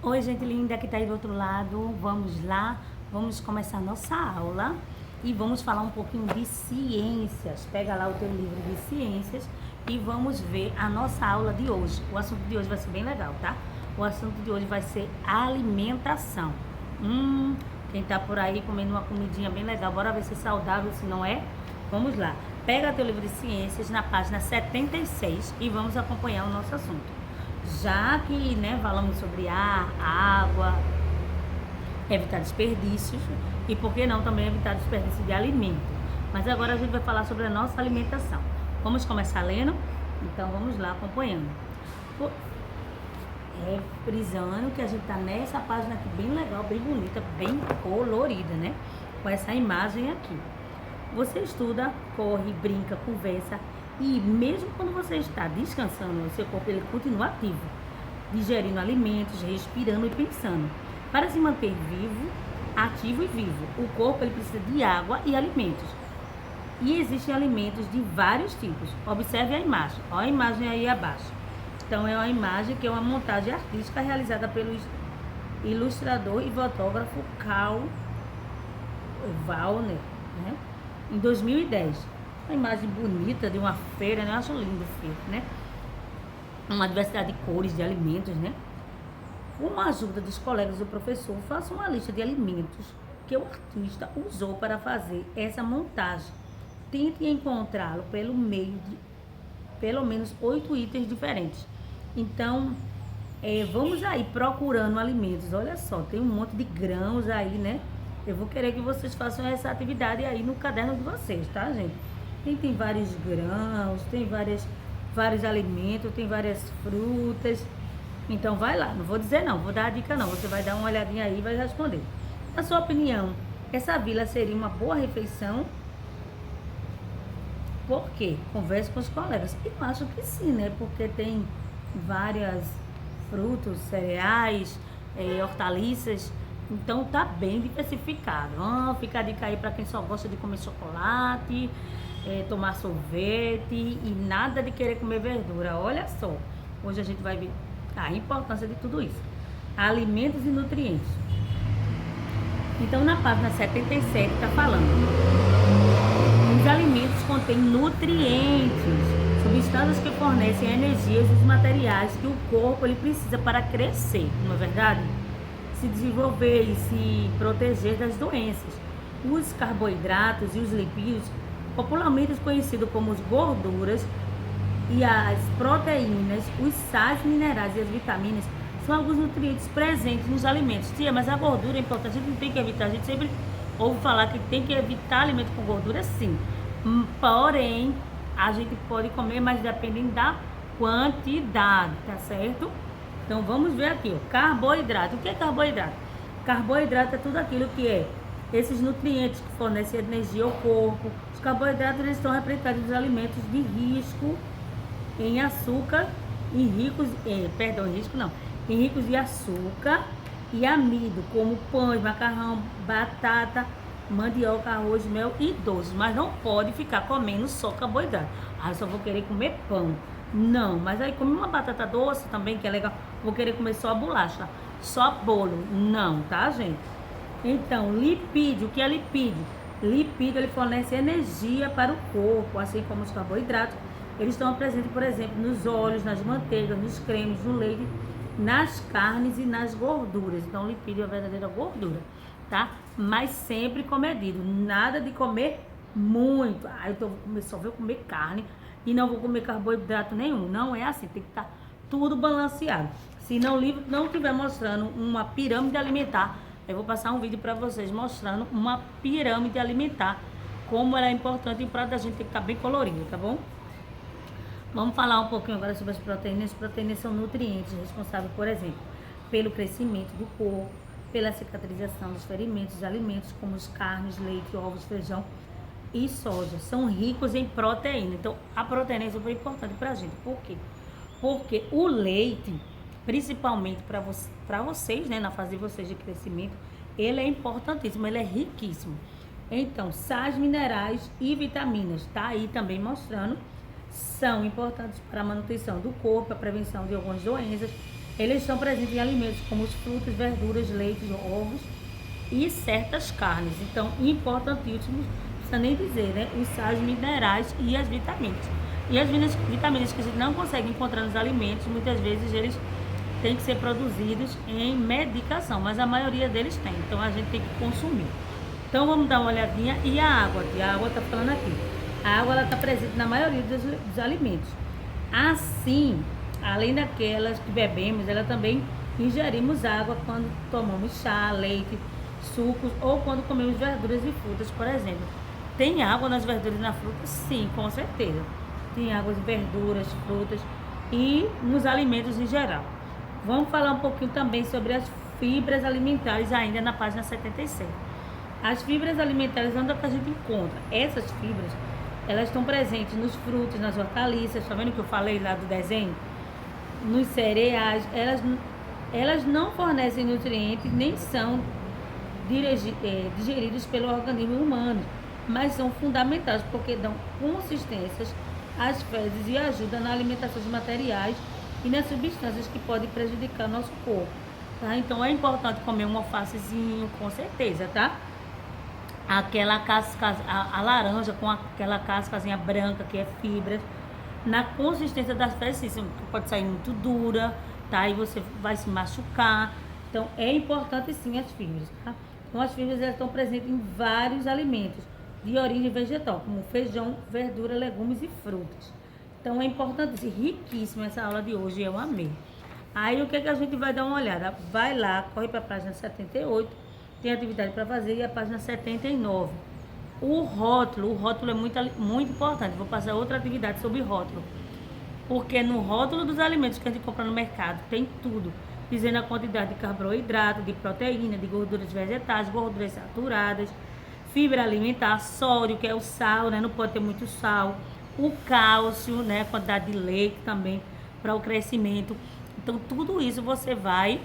Oi, gente linda que tá aí do outro lado. Vamos lá, vamos começar nossa aula e vamos falar um pouquinho de ciências. Pega lá o teu livro de ciências e vamos ver a nossa aula de hoje. O assunto de hoje vai ser bem legal, tá? O assunto de hoje vai ser alimentação. Quem tá por aí comendo uma comidinha bem legal, bora ver se é saudável, se não é? Vamos lá. Pega teu livro de ciências na página 76 e vamos acompanhar o nosso assunto. Já que, falamos sobre ar, água, evitar desperdícios e, por que não, também evitar desperdício de alimento. Mas agora a gente vai falar sobre a nossa alimentação. Vamos começar lendo? Então vamos lá, acompanhando. Frisando que a gente tá nessa página aqui bem legal, bem bonita, bem colorida, né? Com essa imagem aqui. Você estuda, corre, brinca, conversa e mesmo quando você está descansando, o seu corpo ele continua ativo, digerindo alimentos, respirando e pensando. Para se manter vivo, ativo e vivo, o corpo ele precisa de água e alimentos. E existem alimentos de vários tipos. Observe a imagem. Olha a imagem aí abaixo. Então é uma imagem que é uma montagem artística realizada pelo ilustrador e fotógrafo Carl Wallner, né? Em 2010. Uma imagem bonita de uma feira, né? Eu acho lindo feito, né? Uma diversidade de cores, de alimentos, né? Com a ajuda dos colegas do professor, faça uma lista de alimentos que o artista usou para fazer essa montagem. Tente encontrá-lo pelo meio de pelo menos 8 itens diferentes. Então, vamos aí procurando alimentos. Olha só, tem um monte de grãos aí, né? Eu vou querer que vocês façam essa atividade aí no caderno de vocês, tá, gente? Tem vários grãos, tem vários alimentos, tem várias frutas. Então, vai lá. Não vou dizer não, vou dar a dica não. Você vai dar uma olhadinha aí e vai responder. Na sua opinião, essa vila seria uma boa refeição? Por quê? Converse com os colegas. Eu acho que sim, né? Porque tem várias frutos, cereais, hortaliças. Então tá bem diversificado. Fica a dica aí para quem só gosta de comer chocolate, tomar sorvete e nada de querer comer verdura. Olha só, hoje a gente vai ver a importância de tudo isso. Alimentos e nutrientes. Então na página 77 tá falando. Os alimentos contêm nutrientes, substâncias que fornecem energias e os materiais que o corpo ele precisa para crescer, não é verdade? Se desenvolver e se proteger das doenças. Os carboidratos e os lipídios, popularmente conhecidos como as gorduras, e as proteínas, os sais minerais e as vitaminas, são alguns nutrientes presentes nos alimentos. Tia, mas a gordura é importante, a gente não tem que evitar, a gente sempre ouve falar que tem que evitar alimento com gordura, sim. Porém, a gente pode comer, mas dependendo da quantidade, tá certo? Então vamos ver aqui, ó. Carboidrato. O que é carboidrato? Carboidrato é tudo aquilo que é esses nutrientes que fornecem energia ao corpo. Os carboidratos eles estão representados nos alimentos de risco em açúcar, em ricos de açúcar e amido, como pães, macarrão, batata, mandioca, arroz, mel e doces. Mas não pode ficar comendo só carboidrato. Eu só vou querer comer pão. Não, mas aí come uma batata doce também, que é legal. Vou querer comer só bolacha, só bolo. Não, tá, gente? Então, lipídio, o que é lipídio? Lipídio, ele fornece energia para o corpo, assim como os carboidratos. Eles estão presentes, por exemplo, nos óleos, nas manteigas, nos cremes, no leite, nas carnes e nas gorduras. Então, lipídio é a verdadeira gordura, tá? Mas sempre comedido. Nada de comer muito. Só vou comer carne e não vou comer carboidrato nenhum. Não é assim, tem que estar tudo balanceado. Se não o livro não estiver mostrando uma pirâmide alimentar, eu vou passar um vídeo para vocês mostrando uma pirâmide alimentar, como ela é importante e para da gente ter que estar bem colorido, tá bom? Vamos falar um pouquinho agora sobre as proteínas. As proteínas são nutrientes responsáveis, por exemplo, pelo crescimento do corpo, pela cicatrização dos ferimentos. Os alimentos como as carnes, leite, ovos, feijão e soja são ricos em proteína. Então, a proteína é super importante para a gente. Por quê? Porque o leite, principalmente para vocês, né, na fase de vocês de crescimento, ele é importantíssimo, ele é riquíssimo. Então, sais minerais e vitaminas, tá aí também mostrando, são importantes para a manutenção do corpo, a prevenção de algumas doenças Eles estão presentes em alimentos como os frutos, verduras, leites, ovos e certas carnes. Então, importantíssimos, não precisa nem dizer, né? Os sais minerais e as vitaminas. E as vitaminas que a gente não consegue encontrar nos alimentos, muitas vezes eles têm que ser produzidos em medicação, mas a maioria deles tem. Então, a gente tem que consumir. Então, vamos dar uma olhadinha. E a água? A água está falando aqui. A água está presente na maioria dos alimentos. Assim, além daquelas que bebemos, ela também ingerimos água quando tomamos chá, leite, sucos ou quando comemos verduras e frutas, por exemplo. Tem água nas verduras e na fruta? Sim, com certeza. Tem água em verduras, frutas e nos alimentos em geral. Vamos falar um pouquinho também sobre as fibras alimentares ainda na página 77. As fibras alimentares, onde é que a gente encontra? Essas fibras, elas estão presentes nos frutos, nas hortaliças, tá vendo que eu falei lá do desenho? Nos cereais, elas não fornecem nutrientes, nem são digeridos pelo organismo humano, mas são fundamentais porque dão consistências às fezes e ajudam na alimentação de materiais e nas substâncias que podem prejudicar nosso corpo, tá? Então é importante comer um alfacezinho, com certeza, tá? Aquela casca, a laranja com aquela cascazinha branca que é fibras, na consistência das fezes, sim, pode sair muito dura, tá? E você vai se machucar. Então é importante sim as fibras, tá? Então as fibras elas estão presentes em vários alimentos de origem vegetal, como feijão, verdura, legumes e frutas. Então é importante, riquíssima essa aula de hoje, eu amei. Aí o que a gente vai dar uma olhada? Vai lá, corre para a página 78, tem atividade para fazer, e a página 79. O rótulo é muito importante. Vou passar outra atividade sobre rótulo. Porque no rótulo dos alimentos que a gente compra no mercado tem tudo, dizendo a quantidade de carboidrato, de proteína, de gorduras vegetais, gorduras saturadas, fibra alimentar, sódio, que é o sal, né? Não pode ter muito sal. O cálcio, né? Quantidade de leite também para o crescimento. Então, tudo isso você vai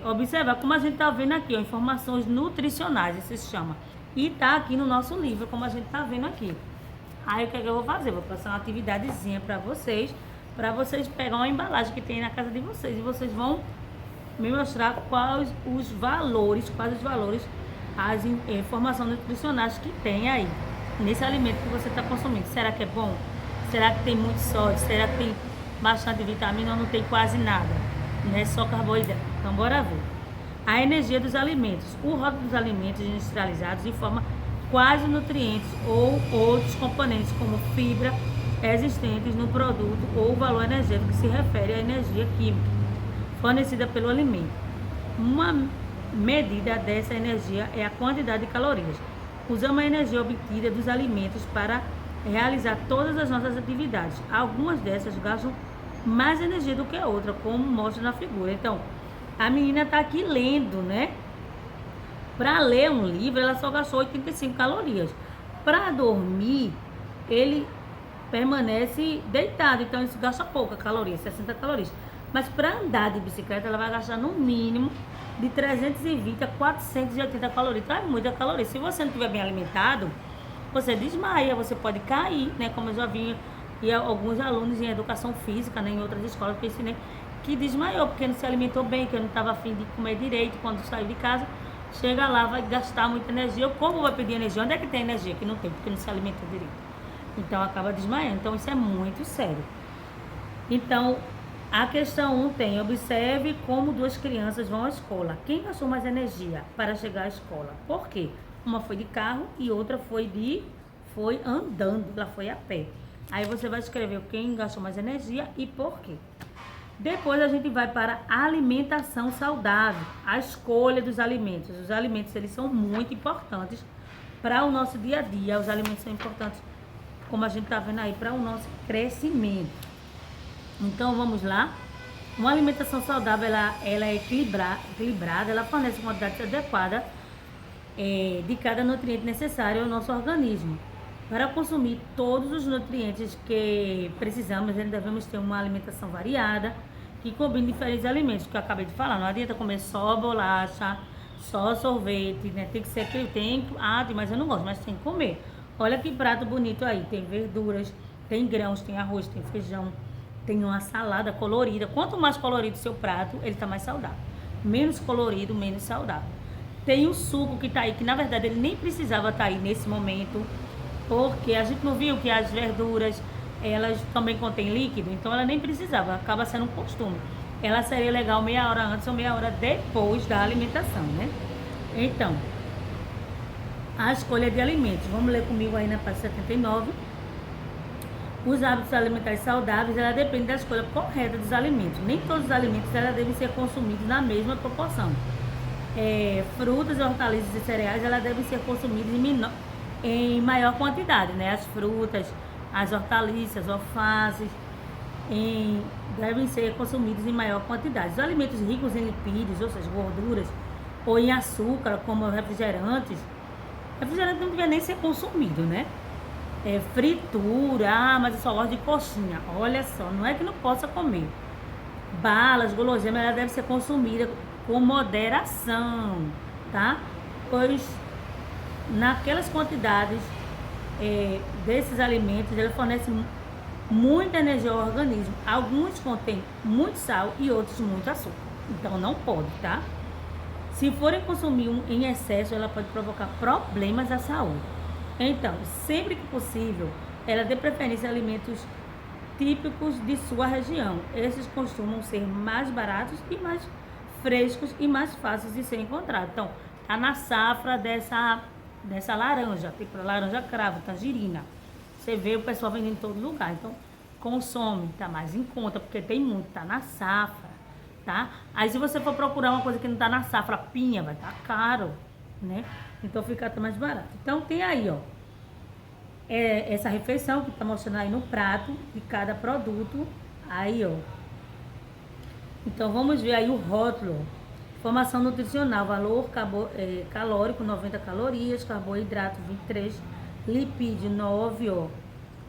observar, como a gente está vendo aqui, ó, informações nutricionais, isso se chama. E tá aqui no nosso livro, como a gente tá vendo aqui. Aí o que eu vou fazer? Vou passar uma atividadezinha para vocês pegar uma embalagem que tem na casa de vocês. E vocês vão me mostrar quais os valores, as informações nutricionais que tem aí, nesse alimento que você está consumindo. Será que é bom? Será que tem muito sódio? Será que tem bastante vitamina ou não tem quase nada? Não é só carboidrato. Então bora ver. A energia dos alimentos. O rótulo dos alimentos industrializados informa quais os nutrientes ou outros componentes, como fibra, existentes no produto ou o valor energético que se refere à energia química fornecida pelo alimento. Uma medida dessa energia é a quantidade de calorias. Usamos a energia obtida dos alimentos para realizar todas as nossas atividades. Algumas dessas gastam mais energia do que a outra, como mostra na figura. Então, a menina está aqui lendo, né? Para ler um livro, ela só gastou 85 calorias. Para dormir, ele permanece deitado, então isso gasta pouca caloria, 60 calorias. Mas para andar de bicicleta, ela vai gastar no mínimo de 320 a 480 calorias. Então é muita caloria. Se você não estiver bem alimentado, você desmaia, você pode cair, né? Como eu já vi e alguns alunos em educação física, né, em outras escolas que eu ensinei, que desmaiou porque não se alimentou bem, que não estava afim de comer direito quando saiu de casa. Chega lá, vai gastar muita energia. Como vai pedir energia? Onde é que tem energia? Que não tem, porque não se alimentou direito. Então acaba desmaiando. Então isso é muito sério. Então a questão 1 tem: observe como duas crianças vão à escola. Quem gastou mais energia para chegar à escola? Por quê? Uma foi de carro e outra foi andando, ela foi a pé. Aí você vai escrever quem gastou mais energia e por quê. Depois a gente vai para a alimentação saudável, a escolha dos alimentos. Os alimentos, eles são muito importantes para o nosso dia a dia. Os alimentos são importantes, como a gente está vendo aí, para o nosso crescimento. Então vamos lá. Uma alimentação saudável, ela é equilibrada, ela fornece uma quantidade adequada de cada nutriente necessário ao nosso organismo. Para consumir todos os nutrientes que precisamos, devemos ter uma alimentação variada, que combine diferentes alimentos, que eu acabei de falar. Não adianta comer só bolacha, só sorvete, né? Tem que ser aquele mas eu não gosto, mas tem que comer. Olha que prato bonito aí, tem verduras, tem grãos, tem arroz, tem feijão, Tem uma salada colorida. Quanto mais colorido o seu prato, ele está mais saudável. Menos colorido, menos saudável. Tem o suco que está aí, que na verdade ele nem precisava estar aí nesse momento, porque a gente não viu que as verduras, elas também contêm líquido, então ela nem precisava, acaba sendo um costume. Ela seria legal meia hora antes ou meia hora depois da alimentação, né? Então, a escolha de alimentos. Vamos ler comigo aí na página 79. Os hábitos alimentares saudáveis, ela depende da escolha correta dos alimentos. Nem todos os alimentos ela devem ser consumidos na mesma proporção. Frutas, hortaliças e cereais, ela devem ser consumidas em maior quantidade, né? As frutas, as hortaliças, alfaces, devem ser consumidos em maior quantidade. Os alimentos ricos em lipídios, ou seja, gorduras, ou em açúcar, como refrigerante não devia nem ser consumido, né? Fritura, mas eu só gosto de coxinha. Olha só, não é que não possa comer. Balas, guloseimas, ela deve ser consumida com moderação, tá? Pois naquelas quantidades desses alimentos, ela fornece muita energia ao organismo. Alguns contêm muito sal e outros muito açúcar. Então não pode, tá? Se forem consumir em excesso, ela pode provocar problemas à saúde. Então, sempre que possível, ela dê preferência a alimentos típicos de sua região. Esses costumam ser mais baratos e mais frescos e mais fáceis de ser encontrados. Então, tá na safra dessa laranja, tipo laranja cravo, tangerina. Você vê o pessoal vendendo em todo lugar. Então, consome, tá mais em conta, porque tem muito, tá na safra, tá? Aí, se você for procurar uma coisa que não tá na safra, pinha, vai estar caro, né? Então fica até mais barato. Então tem aí, ó, essa refeição que tá mostrando aí no prato de cada produto. Aí, ó. Então vamos ver aí o rótulo. Informação nutricional, valor calórico 90 calorias, carboidrato 23, lipídio 9, ó.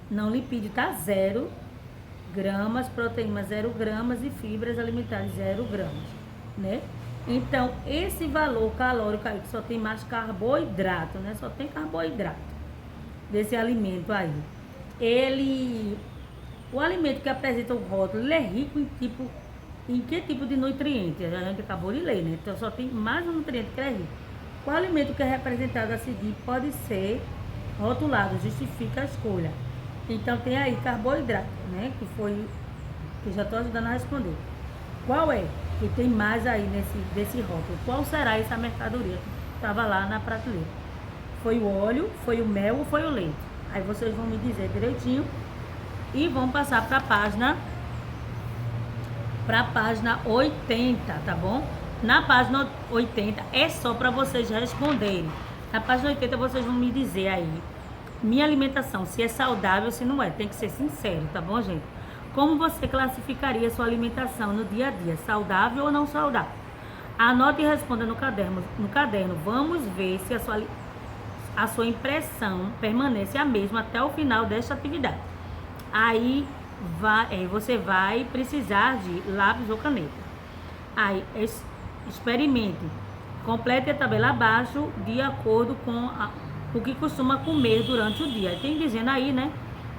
Não lipídio tá 0 gramas, proteína 0 gramas e fibras alimentares 0 gramas, né? Então, esse valor calórico aí, que só tem mais carboidrato, né? Só tem carboidrato desse alimento aí. O alimento que apresenta o rótulo, ele é rico em que tipo de nutriente? A gente acabou de ler, né? Então, só tem mais um nutriente que é rico. Qual alimento que é representado a seguir pode ser rotulado, justifica a escolha. Então, tem aí carboidrato, né? Que já estou ajudando a responder. Qual é que tem mais aí desse rótulo? Qual será essa mercadoria que estava lá na prateleira? Foi o óleo, foi o mel ou foi o leite? Aí vocês vão me dizer direitinho e vão passar para a página 80, tá bom? Na página 80 é só para vocês responderem. Na página 80 vocês vão me dizer aí minha alimentação, se é saudável ou se não é. Tem que ser sincero, tá bom, gente? Como você classificaria sua alimentação no dia a dia? Saudável ou não saudável? Anote e responda no caderno. Vamos ver se a sua impressão permanece a mesma até o final desta atividade. Aí você vai precisar de lápis ou caneta. Aí experimente. Complete a tabela abaixo de acordo com o que costuma comer durante o dia. Tem dizendo aí, né?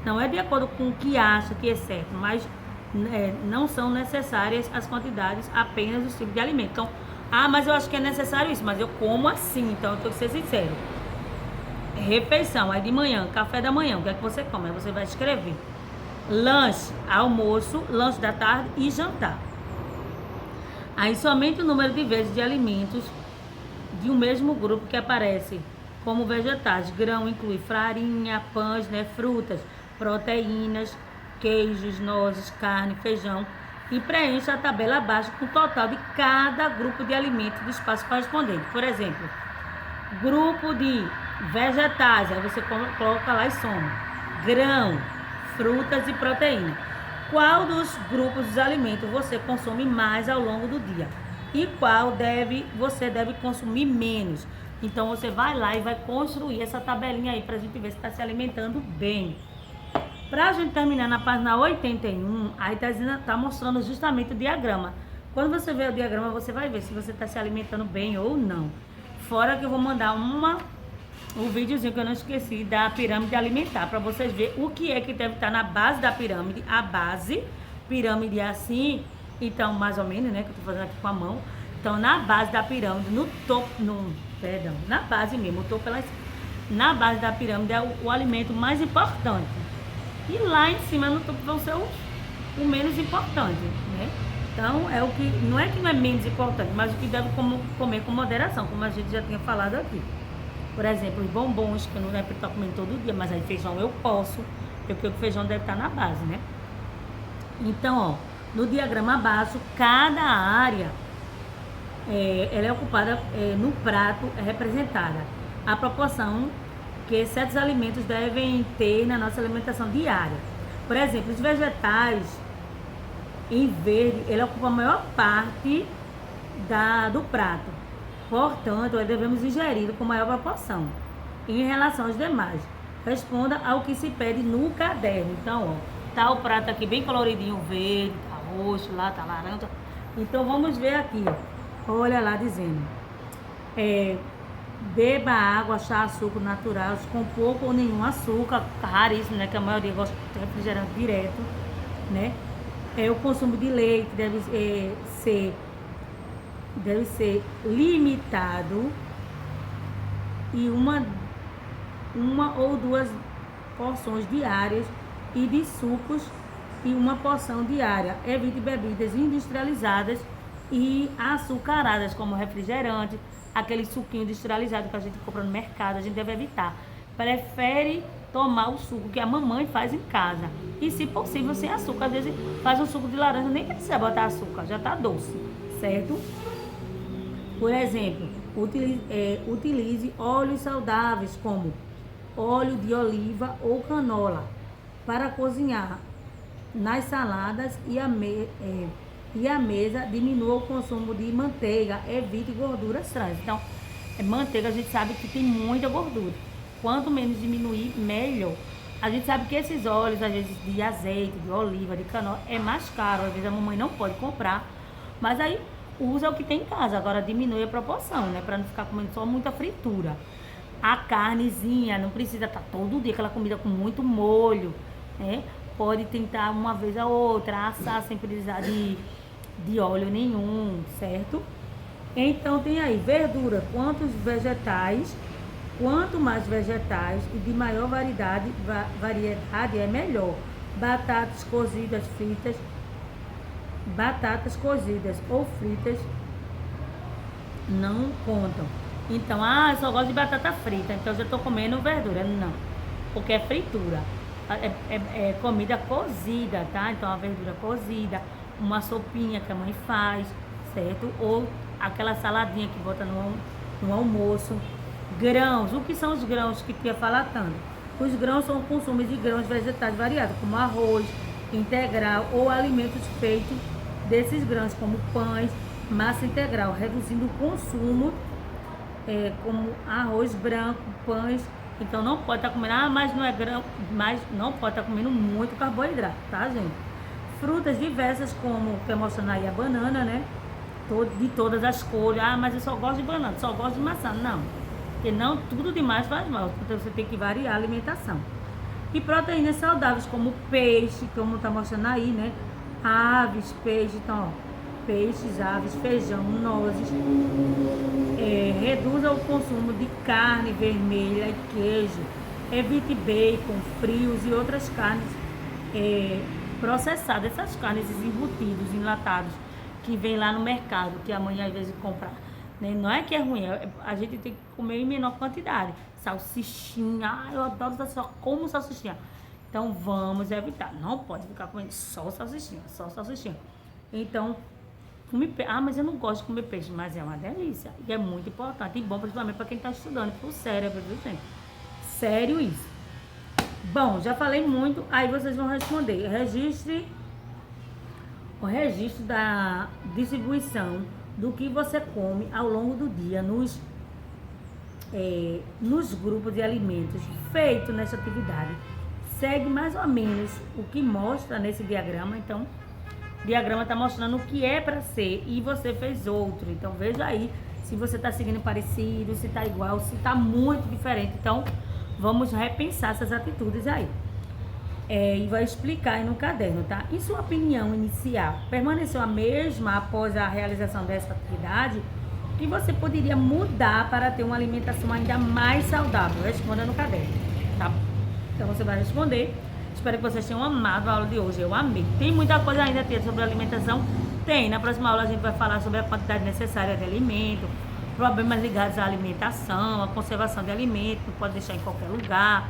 Não é de acordo com o que acha que é certo, mas não são necessárias as quantidades apenas dos tipos de alimento. Então, mas eu acho que é necessário isso, mas eu como assim, então eu tenho que ser sincero. Refeição, aí de manhã, café da manhã, o que é que você come? Aí você vai escrever. Lanche, almoço, lanche da tarde e jantar. Aí somente o número de vezes de alimentos de um mesmo grupo que aparece como vegetais. Grão inclui farinha, pães, né, frutas, proteínas, queijos, nozes, carne, feijão. E preencha a tabela abaixo com o total de cada grupo de alimentos do espaço correspondente. Por exemplo, grupo de vegetais, aí você coloca lá e soma. Grão, frutas e proteína. Qual dos grupos de alimentos você consome mais ao longo do dia? E qual você deve consumir menos? Então você vai lá e vai construir essa tabelinha aí pra gente ver se está se alimentando bem. Pra gente terminar na página 81, aí tá mostrando justamente o diagrama. Quando você vê o diagrama, você vai ver se você está se alimentando bem ou não. Fora que eu vou mandar um videozinho que eu não esqueci da pirâmide alimentar, para vocês verem o que é que deve estar na base da pirâmide, a base pirâmide assim, então, mais ou menos, né, que eu tô fazendo aqui com a mão. Então, na base da pirâmide, no topo, perdão, na base mesmo, o topo ela, na base da pirâmide é o alimento mais importante. E lá em cima, no topo, vão ser o menos importante, né? Então, é o que, não é que não é menos importante, mas o que deve comer com moderação, como a gente já tinha falado aqui. Por exemplo, os bombons, que eu não deve estar comendo todo dia, mas aí feijão eu posso, porque o feijão deve estar na base, né? Então, ó, no diagrama básico, cada área ela é ocupada no prato, é representada a proporção que certos alimentos devem ter na nossa alimentação diária. Por exemplo, os vegetais em verde, ele ocupa a maior parte do prato. Portanto, devemos ingerir com maior proporção. Em relação aos demais, responda ao que se pede no caderno. Então, ó, tá o prato aqui bem coloridinho, verde, tá roxo, lá tá laranja. Então, vamos ver aqui, ó. Olha lá dizendo. Beba água, chá, açúcar natural, com pouco ou nenhum açúcar, raríssimo, né? Que a maioria gosta de refrigerante direto, né? O consumo de leite deve ser limitado e uma ou duas porções diárias e de sucos e uma porção diária. Evite bebidas industrializadas e açucaradas, como refrigerante, aquele suquinho industrializado que a gente compra no mercado, a gente deve evitar. Prefere tomar o suco que a mamãe faz em casa. E, se possível, sem açúcar. Às vezes faz um suco de laranja, nem precisa botar açúcar, já tá doce, certo? Por exemplo, utilize óleos saudáveis como óleo de oliva ou canola para cozinhar nas saladas e a mesa. Diminua o consumo de manteiga, evite gorduras trans. Então, manteiga a gente sabe que tem muita gordura. Quanto menos diminuir, melhor. A gente sabe que esses óleos, às vezes de azeite, de oliva, de canola, é mais caro. Às vezes a mamãe não pode comprar, mas aí usa o que tem em casa. Agora diminui a proporção, né? Pra não ficar comendo só muita fritura. A carnezinha, não precisa estar todo dia aquela comida com muito molho, né? Pode tentar uma vez a outra, assar sem precisar de óleo nenhum, certo? Então tem aí verdura, quanto mais vegetais e de maior variedade é melhor. Batatas cozidas ou fritas não contam. Então, eu só gosto de batata frita, então eu já estou comendo verdura. Não, porque é fritura. É comida cozida, tá? Então, a verdura cozida, uma sopinha que a mãe faz, certo? Ou aquela saladinha que bota no almoço. Grãos, o que são os grãos que tinha falado tanto? Os grãos são o consumo de grãos vegetais variados, como arroz integral ou alimentos feitos desses grãos, como pães, massa integral, reduzindo o consumo, como arroz branco, pães. Então não pode estar comendo, mas não é grão, mas não pode estar comendo muito carboidrato, tá, gente? Frutas diversas, como que mostrando aí a banana, né? De todas as cores. Mas eu só gosto de banana, só gosto de maçã. Não, porque não tudo demais faz mal, então você tem que variar a alimentação. E proteínas saudáveis, como peixe, como tá mostrando aí, né? Aves, peixe, então, ó, peixes, aves, feijão, nozes. Reduza o consumo de carne vermelha e queijo. Evite bacon, frios e outras carnes processadas. Essas carnes, esses embutidos, enlatados, que vem lá no mercado, que a mãe às vezes compra. Né? Não é que é ruim, a gente tem que comer em menor quantidade. Salsichinha, eu adoro, só como salsichinha. Então vamos evitar. Não pode ficar comendo só salsichinha, só salsichinha. Então, come peixe. Mas eu não gosto de comer peixe, mas é uma delícia. E é muito importante. E bom, principalmente para quem está estudando, para o cérebro, viu, gente? Sério isso. Bom, já falei muito, aí vocês vão responder. Registre o registro da distribuição do que você come ao longo do dia nos grupos de alimentos feito nessa atividade. Segue mais ou menos o que mostra nesse diagrama. Então, o diagrama está mostrando o que é para ser e você fez outro. Então, veja aí se você está seguindo parecido, se está igual, se está muito diferente. Então, vamos repensar essas atitudes aí. e vai explicar aí no caderno, tá? E sua opinião inicial permaneceu a mesma após a realização dessa atividade? O que você poderia mudar para ter uma alimentação ainda mais saudável? Responda no caderno, tá? Então você vai responder. Espero que vocês tenham amado a aula de hoje. Eu amei. Tem muita coisa ainda a ter sobre alimentação? Tem. Na próxima aula a gente vai falar sobre a quantidade necessária de alimento, problemas ligados à alimentação, à conservação de alimento, não pode deixar em qualquer lugar,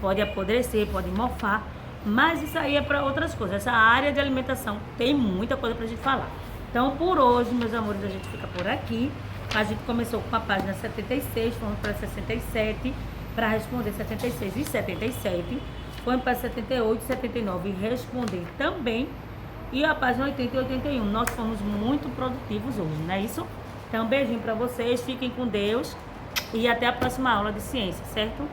pode apodrecer, pode mofar. Mas isso aí é para outras coisas. Essa área de alimentação tem muita coisa para a gente falar. Então, por hoje, meus amores, a gente fica por aqui. A gente começou com a página 76, fomos para 67 para responder 76 e 77. Fomos para 78 e 79 e responder também. E a página 80 e 81. Nós fomos muito produtivos hoje, não é isso? Então, um beijinho para vocês, fiquem com Deus e até a próxima aula de ciência, certo?